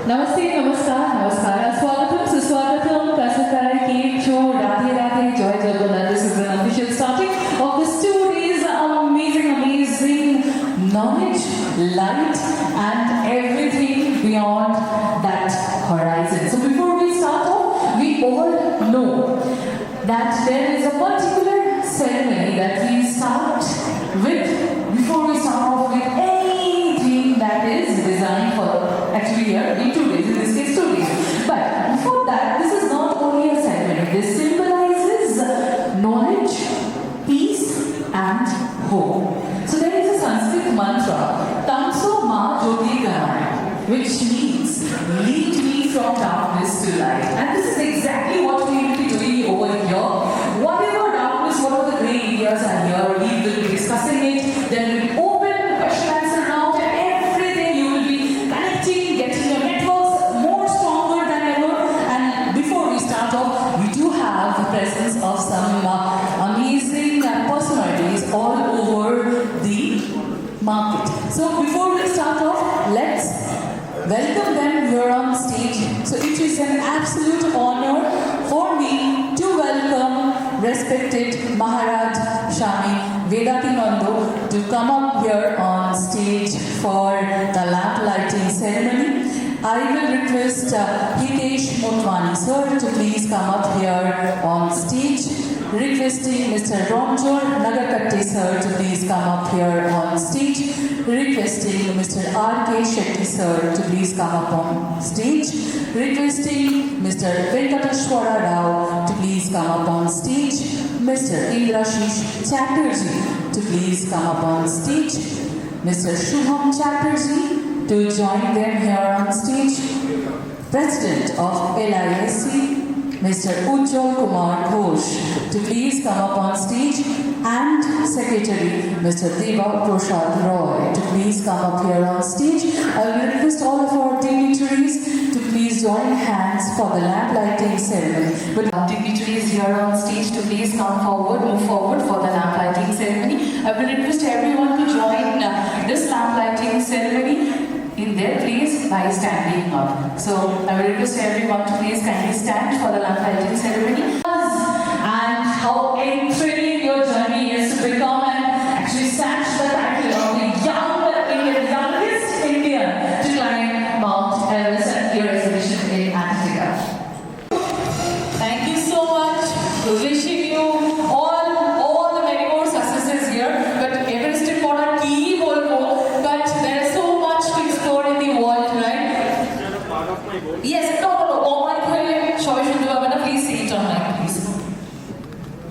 नमस्ते, नमस्कार, नमस्कार. Swagatam, Suswagatam, Kasakai, Kecho, Radhe Radhe, Joy Jagannath. This is an official starting of the 2 days. Amazing knowledge, light, and everything beyond that horizon. So before we start off, we all know that there is a particular ceremony that we start with before we start off with anything that is designed for actually here in 2 days, in this case 2 days. But before that, this is not only a ceremony, this symbolizes knowledge, peace and hope. So there is a Sanskrit mantra, Tamso Ma Jyoti Gamaya, which means lead me from darkness to light. And this is exactly what we will be doing over here. Whatever darkness, whatever the grey areas are here, we will be discussing it. There will be open question answer round and everything. You will be connecting, getting your networks more stronger than ever. And before we start off, we do have the presence of some amazing personalities all over the market. So before we start off, let's welcome them here on stage. So it is an absolute honor for me to welcome respected Maharaj Shami Vedatinando to come up here on stage for the lamp lighting ceremony. I will request Hitesh Motwani sir to please come up here on stage. Requesting Mr. Ronjor Nagarkatte sir to please come up here on stage. Requesting Mr. R.K. Shetty sir to please come up on stage. Requesting Mr. Venkateshwara Rao to please come up on stage. Mr. Indrashish Chatterjee to please come up on stage. Mr. Shubham Chatterjee to join them here on stage. President of LISC, Mr. Ujjwal Kumar Ghosh to please come up on stage, and Secretary Mr. Deva Prasad Roy to please come up here on stage. I will request all of our dignitaries to please join hands for the lamp lighting ceremony. But our dignitaries here on stage to please come forward, move forward for the lamp lighting ceremony. I will request everyone to join this lamp lighting ceremony in their place by standing up. So I will request everyone to please kindly stand for the lamp lighting ceremony. And how thrilling your journey is to become and actually snatch the title of the youngest Indian to climb Mount Everest at your exhibition in Antarctica. Thank you so much. Wishing you all the many more successes here. But Everest is for a key goal, but there is so much to explore in the world, right? Yes, no. Oh my God, please say it on mic, please.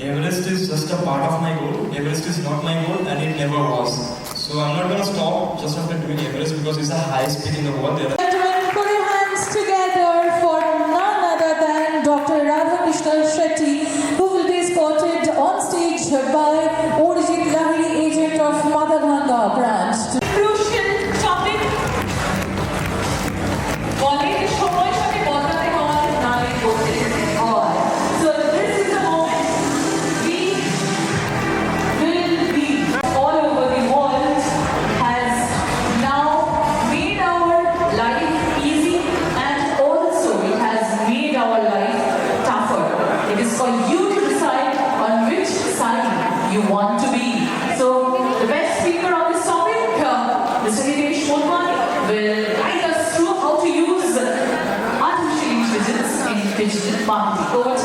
Everest is just a part of my goal. Everest is not my goal and it never was. So I'm not going to stop just after doing Everest because it's the highest peak in the world. Gentlemen, put your hands together for none other than Dr. Radhakrishna Shetty, who will be escorted on stage by Orijit Lahiri, agent of Madhavanga branch. Crucial topic. So this is the moment we will be all over the world has now made our life easy and also it has made our life tougher. It is for you to decide on which side you want to be. So the best speaker on this topic, Mr. Hitesh Motwani, will guide us through how to use artificial intelligence in digital marketing. Over to